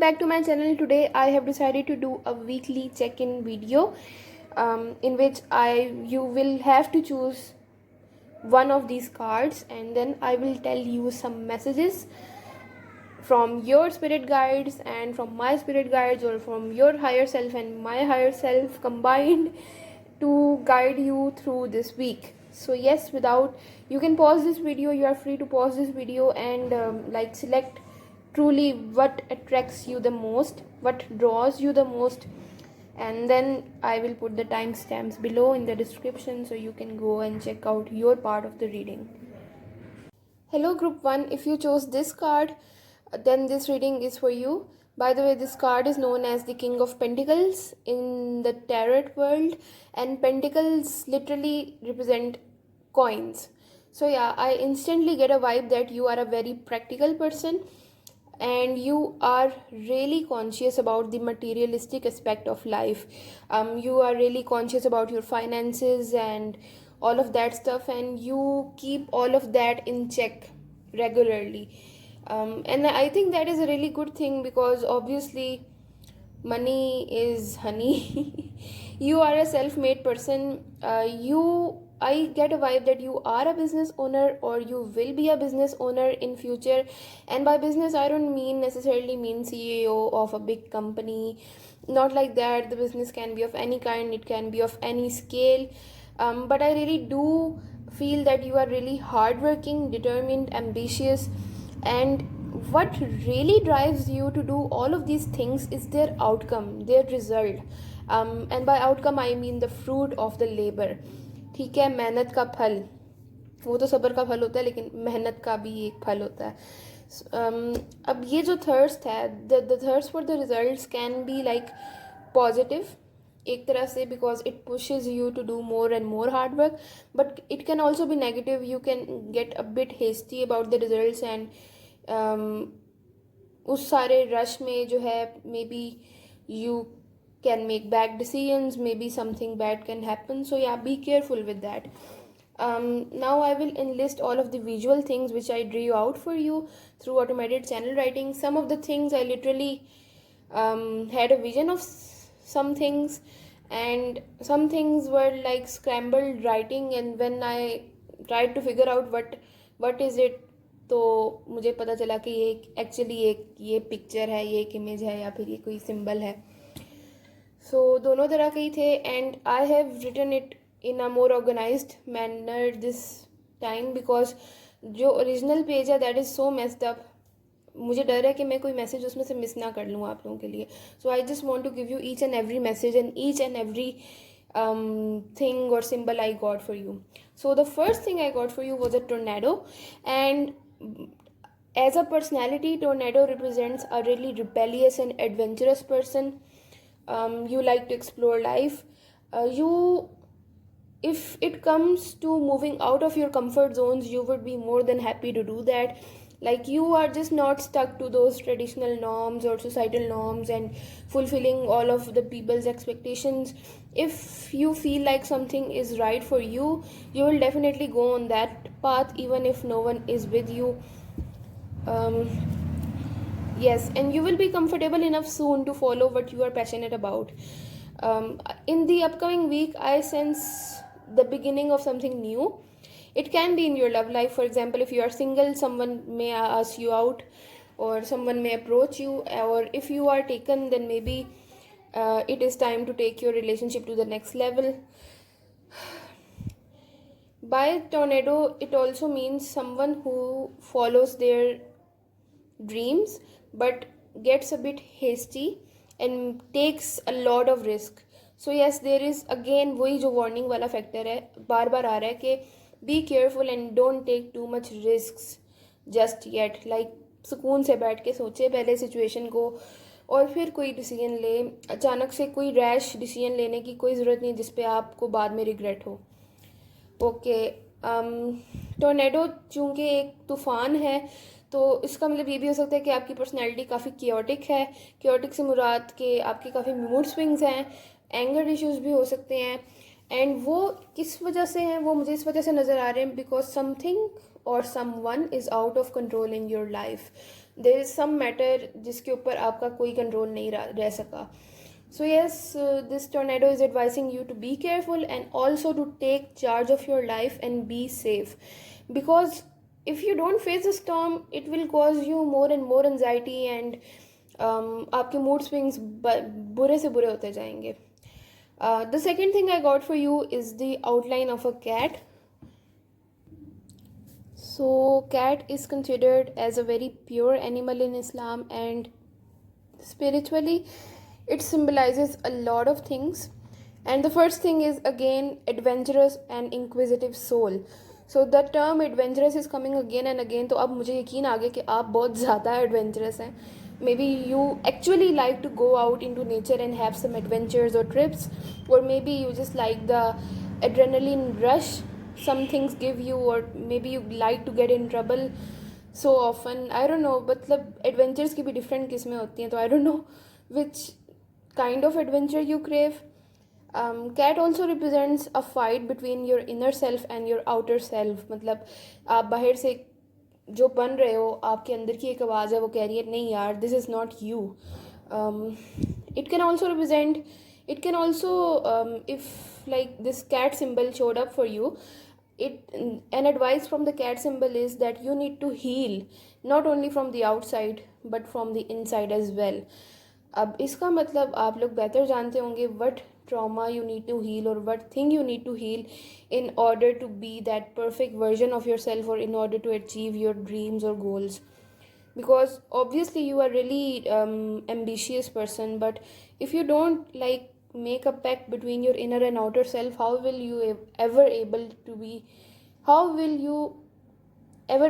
back to my channel. Today I have decided to do a weekly check-in video in which you will have to choose one of these cards, and then I will tell you some messages from your spirit guides and from my spirit guides, or from your higher self and my higher self combined, to guide you through this week. So yes, without, you can pause this video, you are free to pause this video and select truly what attracts you the most, what draws you the most, and then I will put the timestamps below in the description so you can go and check out your part of the reading. Hello group 1, if you chose this card, then this reading is for you. By the way, this card is known as the King of Pentacles in the tarot world, and pentacles literally represent coins. So yeah, I instantly get a vibe that you are a very practical person and you are really conscious about the materialistic aspect of life. You are really conscious about your finances and all of that stuff, and you keep all of that in check regularly. And I think that is a really good thing, because obviously money is honey. You are a self-made person. I get a vibe that you are a business owner, or you will be a business owner in future. And by business, I don't necessarily mean CEO of a big company, not like that. The business can be of any kind, it can be of any scale. But I really do feel that you are really hardworking, determined, ambitious, and what really drives you to do all of these things is their outcome, their result. And by outcome I mean the fruit of the labor. ठीक है, मेहनत का फल, वो तो सब्र का फल होता है, लेकिन मेहनत का भी एक फल होता है. अब ये जो थर्स्ट है, the thirst for the results can be like positive एक तरह से, because it pushes you to do more and more hard work, but it can also be negative. You can get a bit hasty about the results, and उस सारे rush में जो है, maybe you can make bad decisions, maybe something bad can happen. So yeah, be careful with that. Now I will enlist all of the visual things which I drew out for you through automated channel writing. Some of the things I literally had a vision of some things, and some things were like scrambled writing, and when I tried to figure out what is it, तो मुझे पता चला कि ये actually ये picture है, ये एक इमेज है, या फिर ये कोई सिंबल है. सो दोनों तरह के ही थे, and I have written it in a more organised manner this time, because जो ओरिजिनल पेज है that is so messed up. मुझे डर है कि मैं कोई मैसेज उसमें से मिस ना कर लूँ आप लोगों के लिए. So I just want to give you each and every message and each and every thing or symbol I got for you. So the first thing I got for you was a tornado, and as a personality, tornado represents a really rebellious and adventurous person. You like to explore life. If it comes to moving out of your comfort zones, you would be more than happy to do that. Like, you are just not stuck to those traditional norms or societal norms and fulfilling all of the people's expectations. If you feel like something is right for you, you will definitely go on that path even if no one is with you. Yes, and you will be comfortable enough soon to follow what you are passionate about. In the upcoming week, I sense the beginning of something new. It can be in your love life. For example, if you are single, someone may ask you out, or someone may approach you, or if you are taken, then maybe it is time to take your relationship to the next level. By tornado, it also means someone who follows their dreams but gets a bit hasty and takes a lot of risk. So yes, there is again वही जो warning वाला factor है, बार बार आ रहा है कि be careful and don't take too much risks just yet. Like, सुकून से बैठ के सोचे पहले सिचुएशन को, और फिर कोई डिसीजन ले. अचानक से कोई रैश डिसीजन लेने की कोई ज़रूरत नहीं जिस पे आपको बाद में रिग्रेट हो. ओके, टोर्नेडो चूँकि एक तूफ़ान है, तो इसका मतलब ये भी हो सकता है कि आपकी पर्सनैलिटी काफ़ी क्योटिक है. क्योटिक से मुराद के आपके काफ़ी मूड स्विंग्स हैं, एंगर इश्यूज़ भी हो सकते हैं. एंड वो किस वजह से हैं, वो मुझे इस वजह से नज़र आ रहे हैं because something or someone is out of control in your life. There is some matter जिसके ऊपर आपका कोई control नहीं रह सका. So yes, this tornado is advising you to be careful and also to take charge of your life and be safe, because if you don't face the storm, it will cause you more and more anxiety and आपके mood swings बुरे से बुरे होते जाएंगे. The second thing I got for you is the outline of a cat. So cat is considered as a very pure animal in Islam, and spiritually it symbolizes a lot of things. And the first thing is again adventurous and inquisitive soul. So the term adventurous is coming again and again. तो अब मुझे यकीन आ गया कि आप बहुत ज़्यादा adventurous हैं. Maybe you actually like to go out into nature and have some adventures or trips, or maybe you just like the adrenaline rush some things give you, or maybe you like to get in trouble so often. I don't know, मतलब adventures की भी different किस्में होती हैं, तो I don't know which kind of adventure you crave. Cat also represents a fight between your inner self and your outer self. मतलब आप बाहर से जो बन रहे हो, आपके अंदर की एक आवाज़ है, वो कह रही है नहीं यार, this is not you. It can also represent, it can also, if like this cat symbol showed up for you, an advice from the cat symbol is that you need to heal not only from the outside but from the inside as well. अब इसका मतलब आप लोग बेहतर जानते होंगे what trauma you need to heal or what thing you need to heal in order to be that perfect version of yourself, or in order to achieve your dreams or goals. Because obviously you are really ambitious person, but if you don't like make a pact between your inner and outer self, how will you ever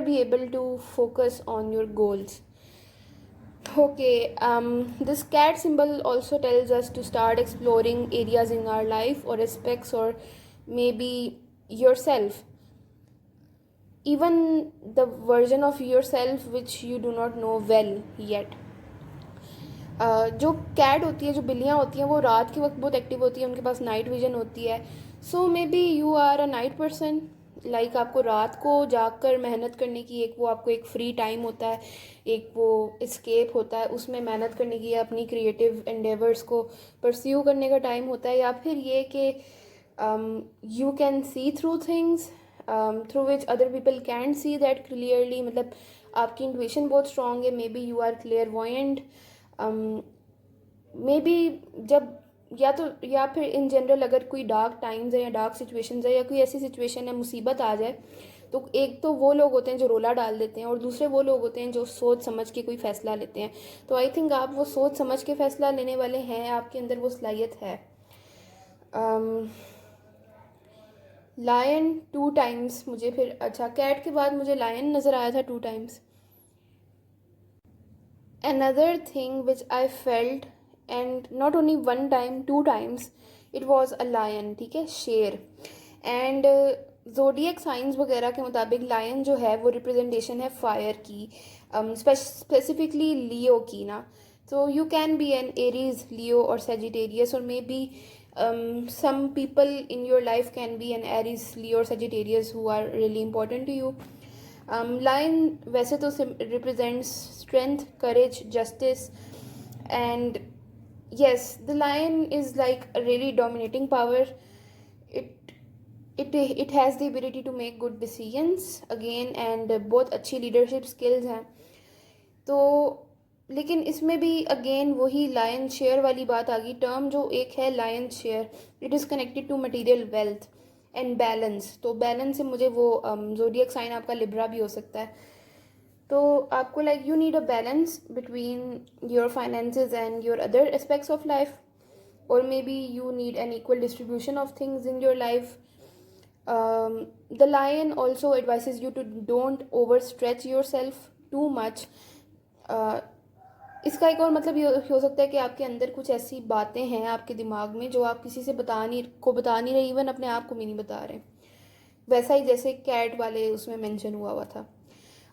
be able to focus on your goals? Okay, this cat symbol also tells us to start exploring areas in our life or aspects, or maybe yourself, even the version of yourself which you do not know well yet. जो cat होती है, जो बिल्लियाँ होती हैं, वो रात के वक्त बहुत एक्टिव होती है, उनके पास नाइट विजन होती है. So maybe you are a night person. Like आपको रात को जाग कर मेहनत करने की आपको एक फ्री टाइम होता है, एक वो एस्केप होता है, उसमें मेहनत करने की, अपनी क्रिएटिव एंडेवर्स को परस्यू करने का टाइम होता है. या फिर ये कि you can see through things through which other people can see that clearly. मतलब आपकी इंट्यूशन बहुत स्ट्रॉन्ग है. Maybe you are clairvoyant. Maybe जब या फिर इन जनरल अगर कोई डार्क टाइम्स है या डार्क सिचुएशंस है या कोई ऐसी सिचुएशन है, मुसीबत आ जाए, तो एक तो वो लोग होते हैं जो रोला डाल देते हैं, और दूसरे वो लोग होते हैं जो सोच समझ के कोई फ़ैसला लेते हैं. तो आई थिंक आप वो सोच समझ के फ़ैसला लेने वाले हैं, आपके अंदर वो सलाहियत है. लायन 2 टाइम्स मुझे फिर, अच्छा कैट के बाद मुझे लायन नज़र आया था 2 times. Another thing which I felt, and not only 1 time, 2 times, it was a lion. ठीक है, शेर. एंड जोडियक साइंस वगैरह के मुताबिक लायन जो है वो रिप्रेजेंटेशन है फायर की, स्पेसिफिकली लियो की ना. So you can be an Aries, Leo or Sagittarius, or maybe some people in your life can be an Aries, Leo or Sagittarius who are really important to you. Lion वैसे तो represents strength, courage, justice, and yes, the lion is like a really dominating power. It has the ability to make good decisions again, and बहुत अच्छी leadership skills हैं. तो लेकिन इसमें भी again वही लायन शेयर वाली बात आ गई. टर्म जो एक है lion share, it is connected to material wealth and balance. तो बैलेंस से मुझे वो ज़ोडियक साइन आपका लिब्रा भी हो सकता है. तो आपको like you need a balance between your finances and your other aspects of life, और maybe you need an equal distribution of things in your life. The lion also advises you to don't over stretch your self too much. इसका एक और मतलब ये हो सकता है कि आपके अंदर कुछ ऐसी बातें हैं आपके दिमाग में जो आप किसी से बता नहीं रहे, इवन अपने आप को भी नहीं बता रहे. वैसा ही जैसे कैट वाले उसमें मेंशन हुआ था.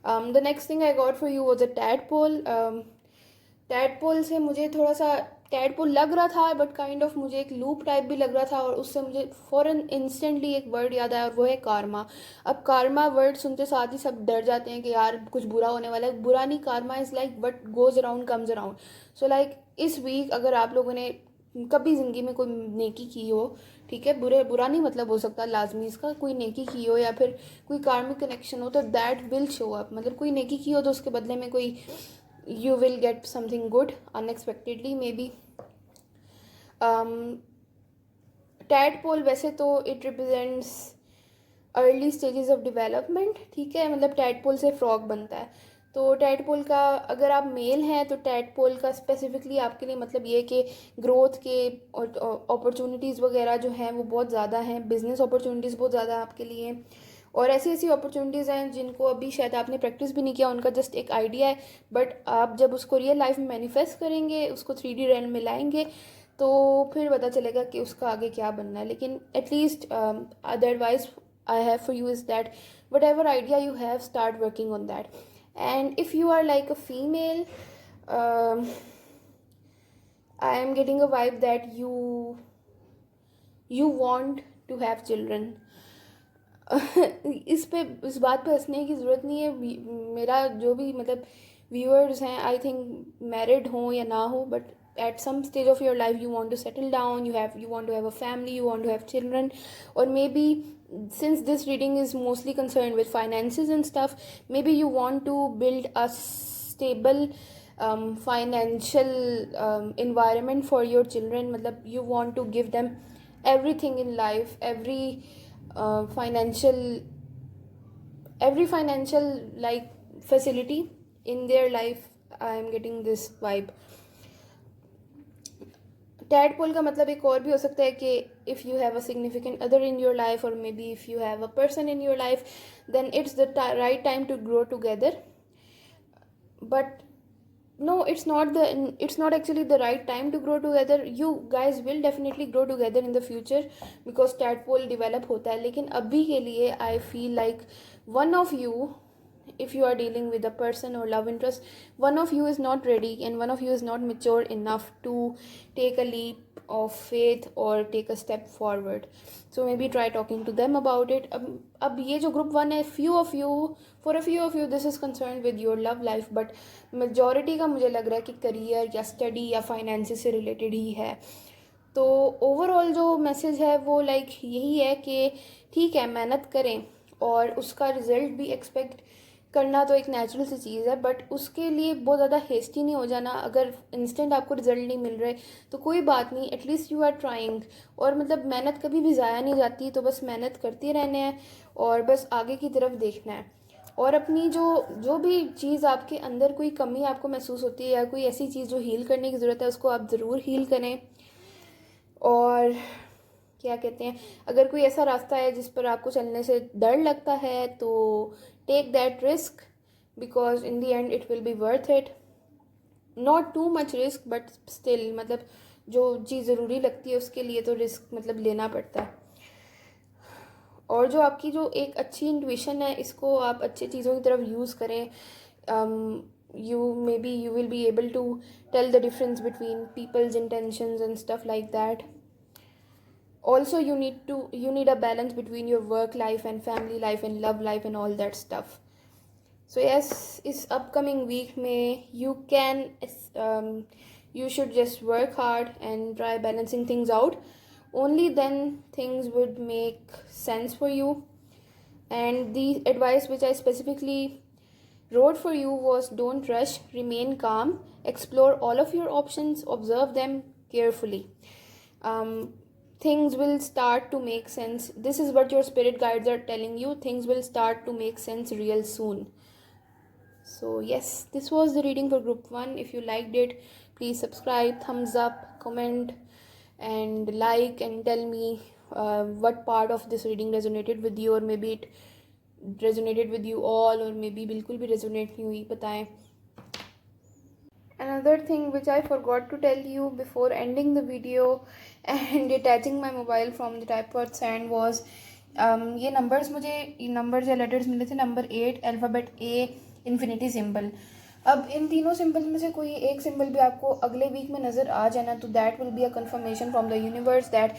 The next thing I got for you was a tadpole. Tadpole से मुझे थोड़ा सा टैडपोल लग रहा था, बट काइंड ऑफ मुझे एक लूप टाइप भी लग रहा था, और उससे मुझे फ़ौरन इंस्टेंटली एक वर्ड याद आया, और वो है कारमा। अब कारमा वर्ड सुनते साथ ही सब डर जाते हैं कि यार कुछ बुरा होने वाला है। बुरा नहीं, कारमा is like what goes around comes around. So like इस वीक अगर आप लोगों ने कभी ज़िंदगी में कोई नेकी की हो, ठीक है, बुरा नहीं मतलब हो सकता लाजमी इसका, कोई नेकी की हो या फिर कोई कार्मिक कनेक्शन हो, तो दैट विल शो अप। मतलब कोई नेकी की हो तो उसके बदले में कोई you will get something good unexpectedly maybe. Tadpole वैसे तो it represents early stages of development, ठीक है, मतलब tadpole से frog बनता है। तो टैडपोल का अगर आप मेल हैं तो टैडपोल का स्पेसिफिकली आपके लिए मतलब ये कि ग्रोथ के अपॉर्चुनिटीज़ वगैरह जो हैं वो बहुत ज़्यादा हैं, बिजनेस अपॉर्चुनिटीज़ बहुत ज़्यादा आपके लिए, और ऐसी ऐसी अपॉर्चुनिटीज़ हैं जिनको अभी शायद आपने प्रैक्टिस भी नहीं किया, उनका जस्ट एक आइडिया है, बट आप जब उसको रियल लाइफ में मैनिफेस्ट करेंगे, उसको 3D रेल में लाएंगे, तो फिर पता चलेगा कि उसका आगे क्या बनना है। लेकिन at least the advice I have for you is that whatever idea you have, start working on that. And if you are like a female, I am getting a vibe that you want to have children. इस बात पे हंसने की ज़रूरत नहीं है। मेरा जो भी मतलब व्यूअर्स हैं, आई थिंक मैरिड हों या ना हो, but at some stage of your life you want to settle down, you want to have a family, you want to have children, or maybe since this reading is mostly concerned with finances and stuff, maybe you want to build a stable financial environment for your children. मतलब you want to give them everything in life, every financial like facility in their life. I am getting this vibe. Tadpole का मतलब एक और भी हो सकता है कि if you have a significant other in your life, और maybe if you have a person in your life, then it's the right time to grow together. But no, it's not actually the right time to grow together. You guys will definitely grow together in the future because tadpole develop होता है. लेकिन अभी के लिए I feel like one of you, if you are dealing with a person or love interest, one of you is not ready and one of you is not mature enough to take a leap of faith or take a step forward. So maybe try talking to them about it. अब ये जो group 1 है, for a few of you this is concerned with your love life, but majority का मुझे लग रहा है कि career या study या finances से related ही है. तो ओवरऑल जो मैसेज है वो लाइक यही है कि ठीक है, मेहनत करें और उसका रिज़ल्ट भी एक्सपेक्ट करना तो एक नेचुरल सी चीज़ है, बट उसके लिए बहुत ज़्यादा हेस्टी नहीं हो जाना. अगर इंस्टेंट आपको रिजल्ट नहीं मिल रहे तो कोई बात नहीं, एटलीस्ट यू आर ट्राइंग. और मतलब मेहनत कभी भी ज़ाया नहीं जाती, तो बस मेहनत करते रहने हैं और बस आगे की तरफ देखना है. और अपनी जो भी चीज़ आपके अंदर कोई कमी आपको महसूस होती है या कोई ऐसी चीज़ जो हील करने की ज़रूरत है, उसको आप ज़रूर हील करें. और क्या कहते हैं, अगर कोई ऐसा रास्ता है जिस पर आपको चलने से डर लगता है तो take that risk, because in the end it will be worth it. Not too much risk, but still मतलब जो चीज़ ज़रूरी लगती है उसके लिए तो रिस्क मतलब लेना पड़ता है. और जो आपकी जो एक अच्छी इंट्यूशन है, इसको आप अच्छी चीज़ों की तरफ यूज़ करें. you will be able to tell the difference between people's intentions and stuff like that. Also you need a balance between your work life and family life and love life and all that stuff. So yes, इस upcoming week में you should just work hard and try balancing things out. Only then things would make sense for you. And the advice which I specifically wrote for you was don't rush, remain calm, explore all of your options, observe them carefully. Things will start to make sense. This is what your spirit guides are telling you. Things will start to make sense real soon. So yes, this was the reading for group 1. If you liked it, please subscribe, thumbs up, comment and like, and tell me what part of this reading resonated with you, or maybe it resonated with you all, or maybe बिल्कुल भी resonate नहीं हुई, बताएं. Another thing which I forgot to tell you before ending the video and detaching my mobile from the tripod stand was ये numbers या letters मिले थे. Number 8 alphabet A infinity symbol. अब इन तीनों सिंबल्स में से कोई एक सिंबल भी आपको अगले वीक में नज़र आ जाना तो that will be a confirmation from the universe that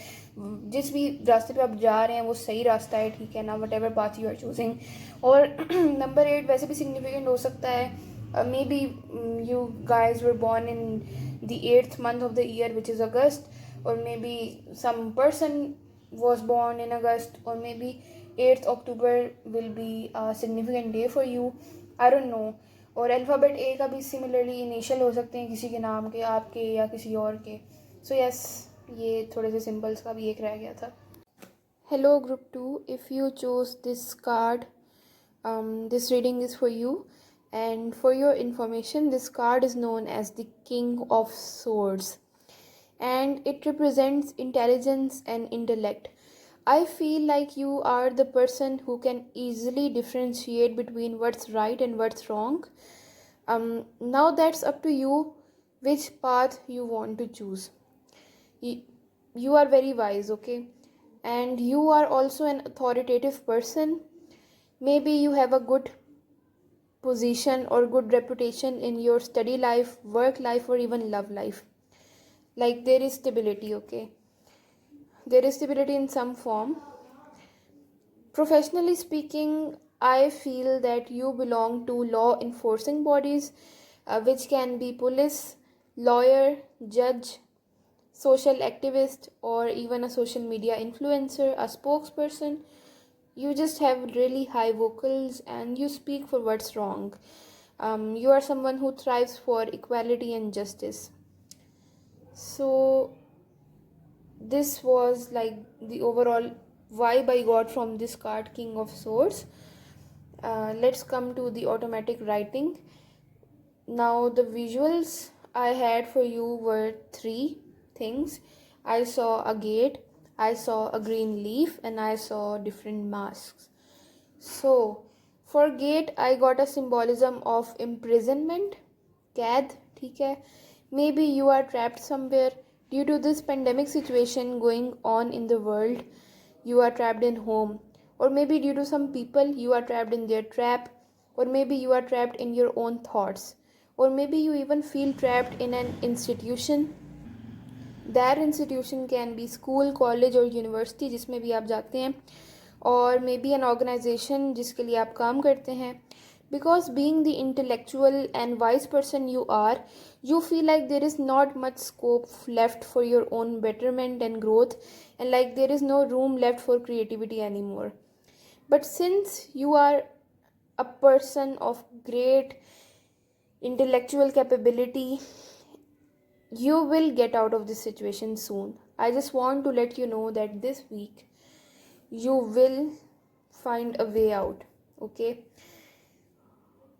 जिस भी रास्ते पे आप जा रहे हैं वो सही रास्ता है, ठीक है ना, whatever path you are choosing. और नंबर 8 वैसे भी सिग्निफिकेंट हो सकता है. Maybe you guys were born in the 8th month of the year, which is August, or maybe some person was born in August, or maybe 8th October will be a significant day for you. I don't know. और alphabet ए का भी similarly initial हो सकते हैं किसी के नाम के, आपके या किसी और के. सो यस, ये थोड़े से सिंबल्स का भी एक रह गया था. Hello group 2, if you chose this card, this reading is for you. And for your information, this card is known as the King of Swords, and it represents intelligence and intellect. I feel like you are the person who can easily differentiate between what's right and what's wrong. Now that's up to you which path you want to choose. You are very wise, okay? And you are also an authoritative person. Maybe you have a good position or good reputation in your study life, work life, or even love life. Like there is stability, okay? There is stability in some form. Professionally speaking, I feel that you belong to law enforcing bodies, which can be police, lawyer, judge, social activist, or even a social media influencer, a spokesperson. You just have really high vocals and you speak for what's wrong. You are someone who thrives for equality and justice. So, this was like the overall vibe I got from this card, King of Swords. Let's come to the automatic writing. Now, the visuals I had for you were 3 things. I saw a gate, I saw a green leaf, and I saw different masks. So, for gate, I got a symbolism of imprisonment, कैद, ठीक है. Maybe you are trapped somewhere due to this pandemic situation going on in the world. You are trapped in home, or maybe due to some people you are trapped in their trap, or maybe you are trapped in your own thoughts, or maybe you even feel trapped in an institution. That institution can be school, college or university जिसमें भी आप जाते हैं, or maybe an organization जिसके लिए आप काम करते हैं. Because being the intellectual and wise person you are, you feel like there is not much scope left for your own betterment and growth, and like there is no room left for creativity anymore. But since you are a person of great intellectual capability, you will get out of this situation soon. I just want to let you know that this week you will find a way out, okay?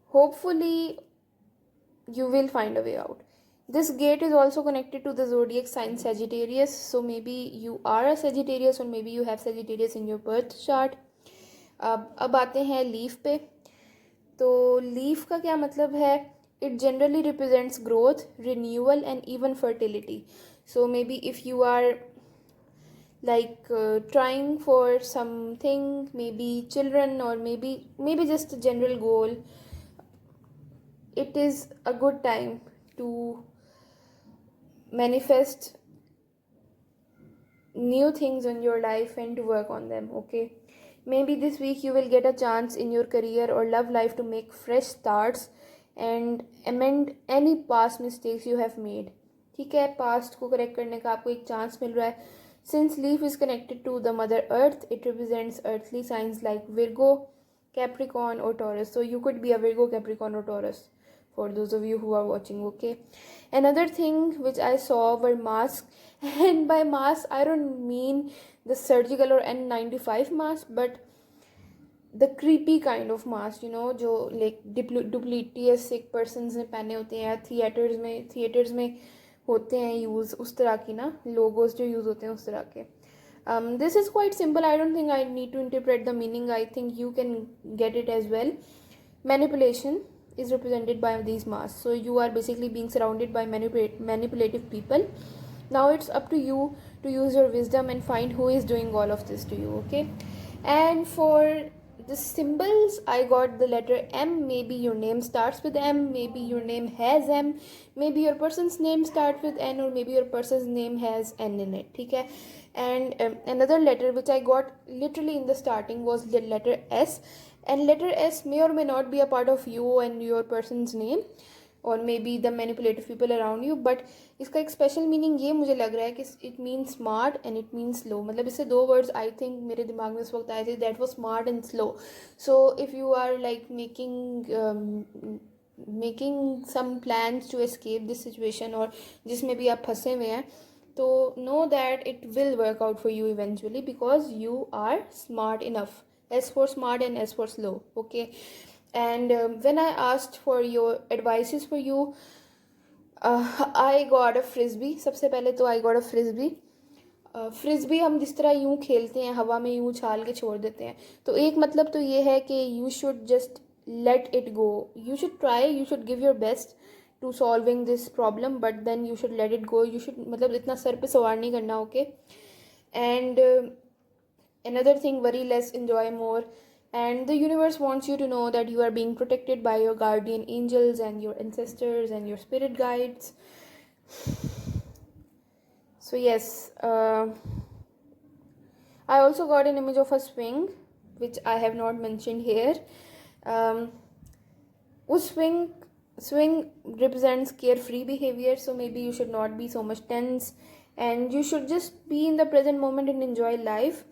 Hopefully you will find a way out. This gate is also connected to the zodiac sign Sagittarius, so maybe you are a Sagittarius or maybe you have Sagittarius in your birth chart. अब आते हैं leaf पे. तो leaf का क्या मतलब है? It generally represents growth, renewal and even fertility. So maybe if you are like trying for something, maybe children or maybe just a general goal, it is a good time to manifest new things in your life and to work on them, okay? Maybe this week you will get a chance in your career or love life to make fresh starts and amend any past mistakes you have made. ठीक है, past को correct करने का आपको एक chance मिल रहा है. Since leaf is connected to the mother earth, it represents earthly signs like Virgo, Capricorn or Taurus. So you could be a Virgo, Capricorn or Taurus for those of you who are watching, okay? Another thing which I saw were masks, and by mask I don't mean the surgical or N95 mask, but the creepy kind of mask, you know, जो like duplicitous एक persons ने पहने होते हैं, theatres में होते हैं use, उस तरह की ना लोगोस जो यूज़ होते हैं उस तरह के. This is quite simple. I don't think I need to interpret the meaning. I think you can get it as well. Manipulation is represented by these masks. So you are basically being surrounded by manipulative people. Now it's up to you to use your wisdom and find who is doing all of this to you, okay? And for the symbols, I got the letter M. Maybe your name starts with M, maybe your name has M, maybe your person's name starts with N, or maybe your person's name has N in it. ठीक है. And another letter which I got literally in the starting was the letter S, and letter S may or may not be a part of you and your person's name, और may be the manipulative people around you, but इसका एक special meaning ये मुझे लग रहा है कि it means smart and it means slow. मतलब इससे दो वर्ड्स आई थिंक मेरे दिमाग में इस वक्त आए थे, that was smart and slow. So if you are like making some plans to escape this situation, और जिसमें भी आप फंसे हुए हैं, तो know that it will work out for you eventually, because you are smart enough. S for smart and S for slow. Okay. And when I asked for your advices for you, I got a frisbee. सबसे पहले तो I got a frisbee. Frisbee हम जिस तरह यूँ खेलते हैं, हवा में यूँ छाल के छोड़ देते हैं, तो एक मतलब तो ये है कि you should just let it go. You should try, you should give your best to solving this problem, but then you should let it go. You should मतलब इतना सर पे सवार नहीं करना. Okay. And another thing, worry less, enjoy more, and the universe wants you to know that you are being protected by your guardian angels and your ancestors and your spirit guides. So yes, I also got an image of a swing which I have not mentioned here. Swing represents carefree behavior, so maybe you should not be so much tense, and you should just be in the present moment and enjoy life.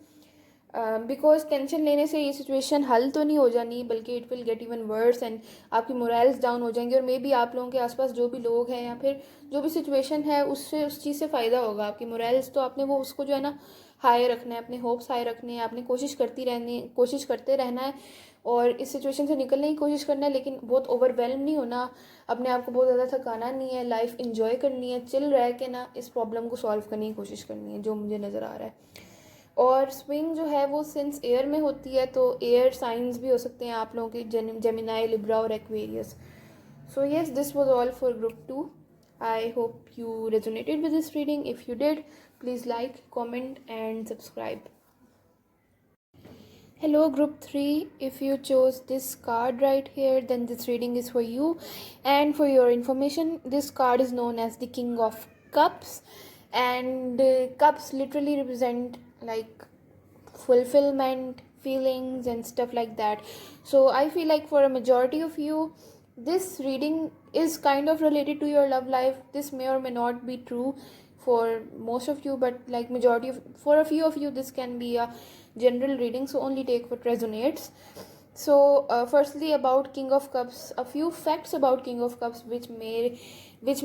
Because tension लेने से ये situation हल तो नहीं हो जानी, बल्कि it will get even worse and आपकी मोरल्स डाउन हो जाएंगे, और मे बी आप लोगों के आसपास जो भी लोग हैं या फिर जो भी सिचुएशन है उससे उस चीज़ से फ़ायदा होगा. आपकी मोरल्स तो आपने वो उसको जो है ना हाई रखना है, अपने होप्स हाई रखने हैं, आपने कोशिश करते रहना है और इस सिचुएशन से निकलने की कोशिश करना है, लेकिन बहुत ओवरवेलम नहीं होना, अपने आप को बहुत ज़्यादा थकाना नहीं है, लाइफ इन्जॉय करनी है, चिल रह के ना इस प्रॉब्लम को सॉल्व करने की कोशिश करनी है, जो मुझे नज़र आ रहा है. और स्विंग जो है वो सिंस एयर में होती है, तो एयर साइंस भी हो सकते हैं आप लोगों के, जेमिनाई, लिब्रा और Aquarius. So yes, this was all for group 2. I hope you resonated with this reading. If you did, please like, comment and subscribe. Hello group 3, if you chose this card right here, then this reading is for you. And for your information, this card is known as the King of Cups, and cups literally represent like fulfillment, feelings and stuff like that. So I feel like for a majority of you, this reading is kind of related to your love life. This may or may not be true for most of you, but like for a few of you, this can be a general reading, so only take what resonates. So firstly, about King of Cups, a few facts about King of Cups which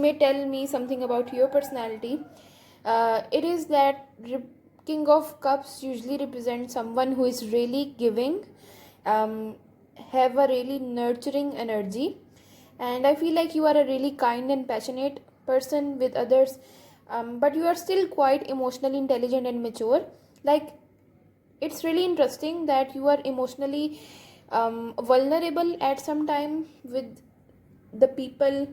may tell me something about your personality. It is that King of Cups usually represents someone who is really giving, have a really nurturing energy, and I feel like you are a really kind and passionate person with others, but you are still quite emotionally intelligent and mature. Like, it's really interesting that you are emotionally vulnerable at some time with the people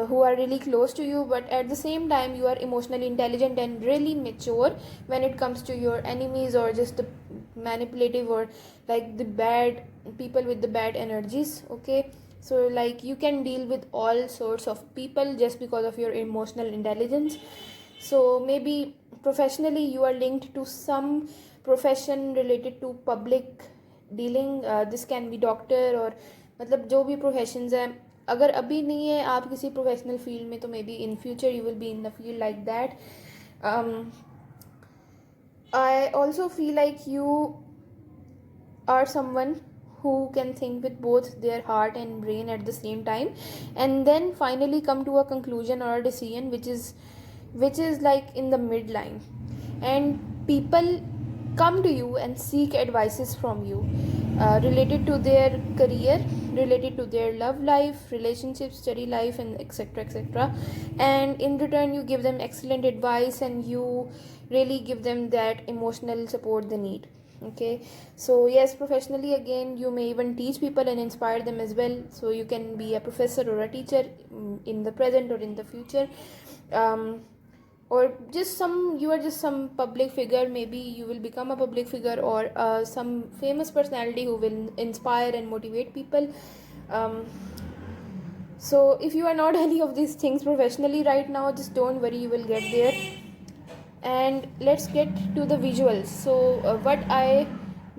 who are really close to you, but at the same time you are emotionally intelligent and really mature when it comes to your enemies or just the manipulative or like the bad people with the bad energies. Okay, so like you can deal with all sorts of people just because of your emotional intelligence. So maybe professionally you are linked to some profession related to public dealing. This can be doctor or मतलब जो भी professions हैं. अगर अभी नहीं है आप किसी प्रोफेशनल फील्ड में, तो may be in future you will be in the field like that. I also feel like you are someone who can think with both their heart and brain at the same time, and then finally come to a conclusion or a decision which is like in the midline, and people come to you and seek advices from you related to their career, related to their love life, relationships, study life, and etc. And in return you give them excellent advice and you really give them that emotional support they need. Okay, so yes, professionally again you may even teach people and inspire them as well. So you can be a professor or a teacher in the present or in the future. or just you are just some public figure. Maybe you will become a public figure, or some famous personality who will inspire and motivate people. um, so if you are not any of these things professionally right now, just don't worry, you will get there. And let's get to the visuals. So what I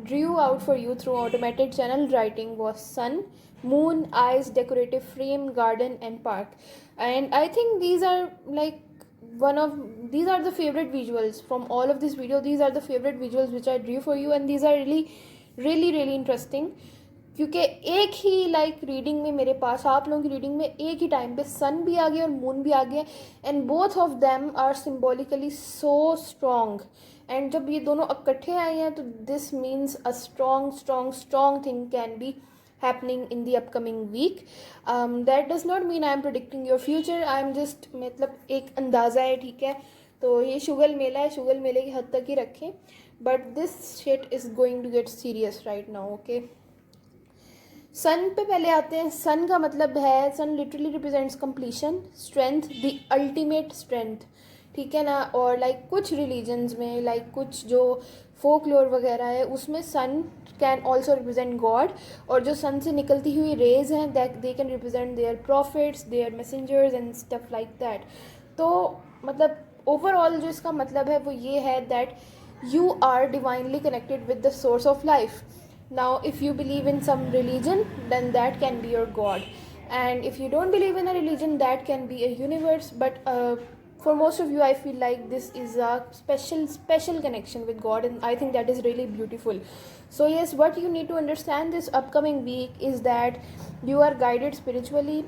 drew out for you through automated channel writing was sun, moon, eyes, decorative frame, garden, and park. And I think these are like these are the favorite visuals from all of this video. These are the favorite visuals which I drew for you, and these are really interesting. क्योंकि एक ही reading में मेरे पास, आप लोगों की reading में एक ही time पे सन भी आ गया और मून भी आ गया, and both of them are symbolically so strong. And जब ये दोनों इकट्ठे आए हैं तो this means a strong thing can be happening in the upcoming week. That does not mean I am predicting your future. I am just मतलब एक अंदाज़ा है, ठीक है. तो ये शुगल मेला है, शुगल मेले की हद तक ही रखें. But this shit is going to get serious right now, okay? सन पे पहले आते हैं. सन का मतलब है, sun literally represents completion, strength, the ultimate strength, ठीक है ना. और कुछ रिलीजन्स में कुछ जो फोकलोर वगैरह है उसमें sun can also represent God. और जो सन से निकलती हुई रेज हैं they can represent their prophets, their messengers and stuff like that. तो मतलब ओवरऑल जो इसका मतलब है वो ये है that you are divinely connected with the source of life. Now if you believe in some religion, then that can be your god, and if you don't believe in a religion, that can be a universe. But for most of you, I feel like this is a special connection with God, and I think that is really beautiful. So yes, what you need to understand this upcoming week is that you are guided spiritually.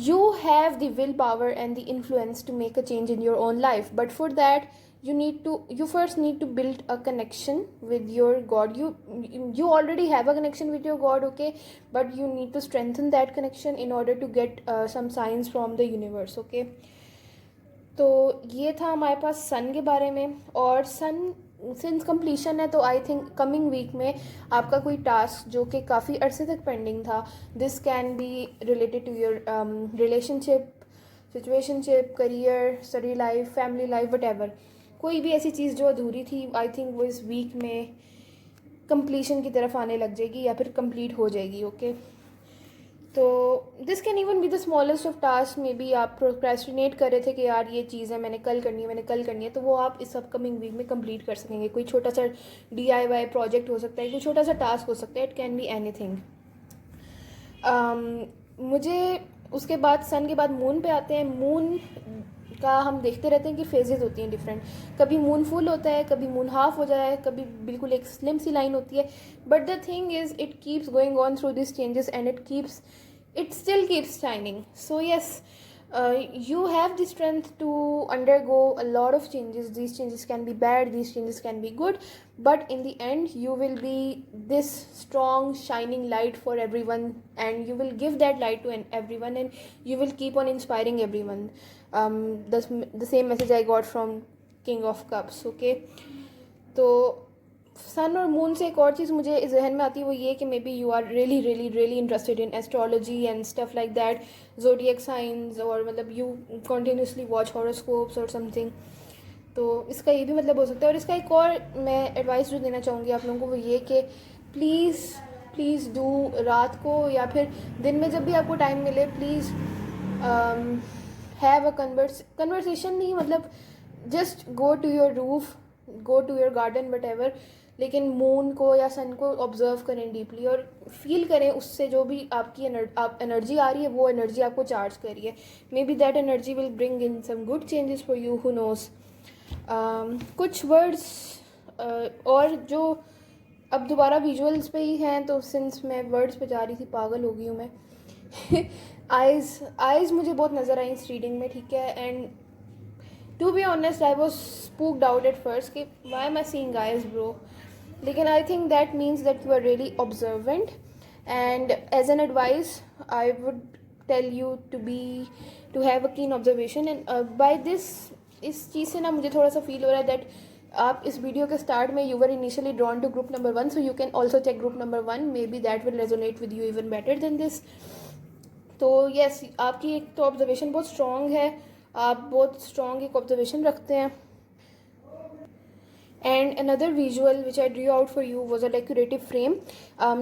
You have the willpower and the influence to make a change in your own life, but for that you first need to build a connection with your God. You already have a connection with your God, okay, but you need to strengthen that connection in order to get some signs from the universe, okay. तो ये था हमारे पास सन के बारे में. और सन since completion है तो आई थिंक कमिंग वीक में आपका कोई टास्क जो कि काफ़ी अरसे तक पेंडिंग था, this can be related to your relationship, situationship, career, study life, family life, what कोई भी ऐसी चीज़ जो अधूरी थी, आई थिंक वो इस वीक में कंप्लीशन की तरफ आने लग जाएगी या फिर कंप्लीट हो जाएगी, ओके. तो this can even be the smallest of task. May be आप प्रोक्रेस्टिनेट कर रहे थे कि यार ये चीज़ है मैंने कल करनी है, तो वो आप इस अपकमिंग वीक में कंप्लीट कर सकेंगे. कोई छोटा सा DIY प्रोजेक्ट हो सकता है, कोई छोटा सा टास्क हो सकता है, इट कैन बी एनीथिंग. मुझे उसके बाद सन के बाद मून पे आते हैं. मून का हम देखते रहते हैं कि फेजेस होती हैं डिफरेंट. कभी मून फुल होता है, कभी मून हाफ हो जाता है, कभी बिल्कुल एक स्लिम सी लाइन होती है. But the thing is it keeps going on through this changes and it still keeps shining. So yes, you have the strength to undergo a lot of changes. These changes can be bad, these changes can be good, but in the end you will be this strong shining light for everyone, and you will give that light to everyone, and you will keep on inspiring everyone. The same message I got from King of Cups, okay. तो सन और moon से एक और चीज़ मुझे जहन में आती है, वो ये कि maybe you are really interested in astrology and stuff like that, zodiac science, और मतलब यू कॉन्टीन्यूसली वॉच हॉरोस्कोप्स और समथिंग. तो इसका ये भी मतलब हो सकता है. और इसका एक और मैं एडवाइस जो देना चाहूँगी आप लोगों को वो ये कि प्लीज़ डू रात को या फिर दिन में जब भी आपको टाइम मिले, प्लीज़ हैव अ कन्वर्सेशन. नहीं मतलब just go to your roof, go to your garden, whatever, लेकिन मून को या सन को ऑब्जर्व करें डीपली और फील करें उससे जो भी आपकी एनर्जी आ रही है वो एनर्जी आपको चार्ज कर रही है. Maybe that energy will bring in some good changes for you, who knows. कुछ वर्ड्स और जो अब दोबारा विजुअल्स पे ही हैं, तो सिंस मैं वर्ड्स पे जा रही थी, पागल हो गई हूँ मैं. आइज़ मुझे बहुत नज़र आई इस रीडिंग में, ठीक है. And to be honest I was spooked out at first कि why am I seeing eyes bro, लेकिन I think that means that you are really observant. And as an advice I would tell you to have a keen observation. And by this, इस चीज़ से ना मुझे थोड़ा सा feel हो रहा है दैट आप इस वीडियो के स्टार्ट में you were initially drawn to group number 1, so you can also check group number 1, maybe that will resonate with you even better than this. तो येस, आपकी एक तो ऑब्जर्वेशन बहुत स्ट्रॉन्ग है. आप बहुत स्ट्रॉन्ग एक ऑब्जर्वेशन रखते हैं. And another visual which I drew out for you was a decorative frame.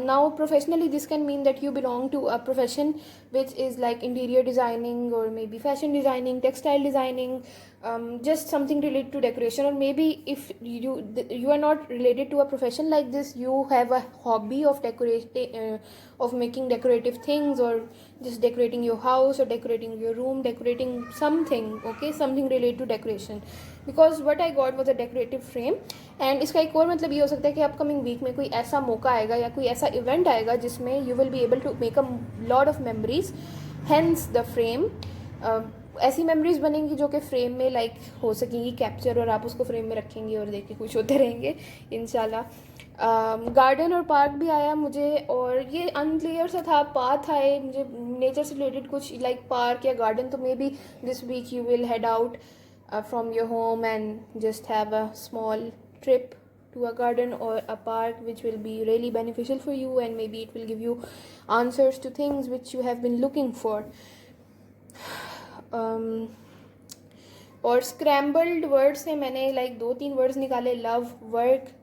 Now professionally this can mean that you belong to a profession which is like interior designing or maybe fashion designing, textile designing, just something related to decoration. Or maybe if you are not related to a profession like this, you have a hobby of of making decorative things, or just decorating your house or decorating your room, decorating something, okay, something related to decoration. Because what I got was a decorative frame. And इसका एक और मतलब ये हो सकता है कि upcoming week में कोई ऐसा मौका आएगा या कोई ऐसा इवेंट आएगा जिसमें you will be able to make a lot of memories, hence the frame. ऐसी मेमोरीज बनेंगी जो कि फ्रेम में लाइक हो सकेंगी कैप्चर, और आप उसको फ्रेम में रखेंगे और देख के खुश होते रहेंगे इंशाल्लाह. गार्डन और पार्क भी आया मुझे, और ये अनक्लियर सा था, पाथ आए मुझे नेचर से रिलेटेड कुछ लाइक पार्क या गार्डन. तो maybe this week you will head out from your home and just have a small trip to a garden or a park, which will be really beneficial for you, and maybe it will give you answers to things which you have been looking for. और scrambled words से मैंने like 2-3 words निकाले, love, work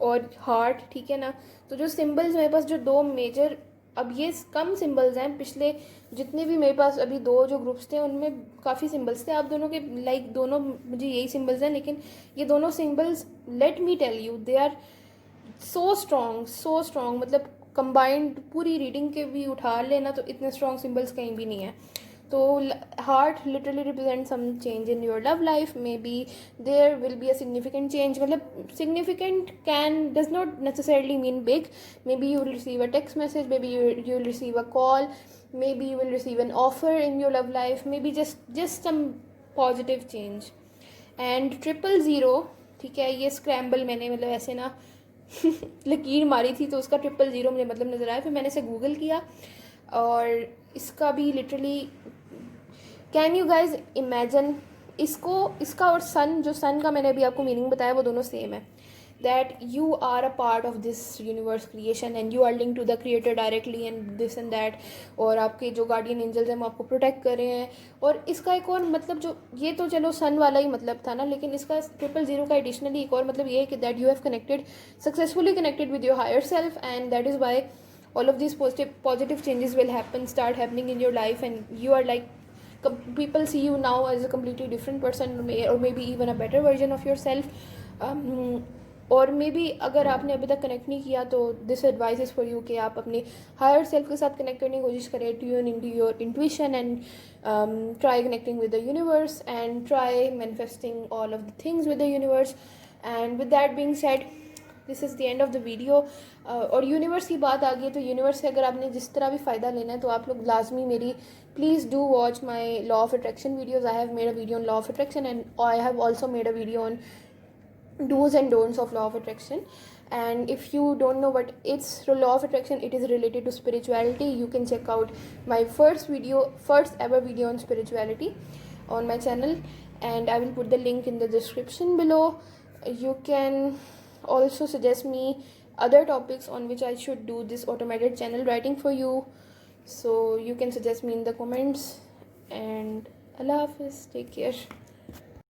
और heart, ठीक है ना. तो जो symbols मेरे पास, जो 2 मेजर, अब ये कम सिंबल्स हैं, पिछले जितने भी मेरे पास अभी 2 जो ग्रुप्स थे उनमें काफ़ी सिंबल्स थे. आप दोनों के लाइक दोनों मुझे यही सिंबल्स हैं, लेकिन ये दोनों symbols, let me tell you, they are so strong. मतलब कंबाइंड पूरी रीडिंग के भी उठा लेना तो इतने स्ट्रॉन्ग सिंबल्स कहीं भी नहीं है. तो heart literally represent some change in your love life. Maybe there will be a significant change. मतलब significant does not necessarily mean big. Maybe you will receive a text message, maybe you will receive a call, maybe you will receive an offer in your love life, maybe just some positive change. And 000, ठीक है, ये scramble मैंने मतलब ऐसे ना लकीर मारी थी तो उसका 000 मुझे मतलब नज़र आया. फिर मैंने इसे गूगल किया और इसका भी literally, can you guys imagine, इसका और सन, जो सन का मैंने अभी आपको मीनिंग बताया वो दोनों सेम है. that you are a part of this universe creation and you are linked to the creator directly and this and that. और आपके जो गार्डियन एंजल्स हैं वो आपको प्रोटेक्ट कर रहे हैं. और इसका एक और मतलब, जो ये तो चलो सन वाला ही मतलब था ना, लेकिन इसका 000 का एडिशनली एक और मतलब ये है कि that you have connected, successfully connected with your higher self, and that is why all of these positive changes will start happening in your life, and you are like, people see you now as a completely different person, or maybe even a better version of yourself. और may be अगर आपने अभी तक connect नहीं किया तो this advice is for you कि आप अपने हायर सेल्फ के साथ कनेक्ट करने की कोशिश करें, tune into your intuition and try connecting with the universe and try manifesting all of the things with the universe. And with that being said, this is the end of the video. और universe की बात आ गई तो universe से अगर आपने जिस तरह भी फ़ायदा लेना है तो आप लोग लाजमी मेरी please do watch my law of attraction videos. I have made a video on law of attraction and I have also made a video on do's and don'ts of law of attraction. And if you don't know what it's law of attraction, it is related to spirituality. You can check out my first ever video on spirituality on my channel, and I will put the link in the description below. You can also suggest me other topics on which I should do this automated channel writing for you, so you can suggest me in the comments. And Allah Hafiz, take care.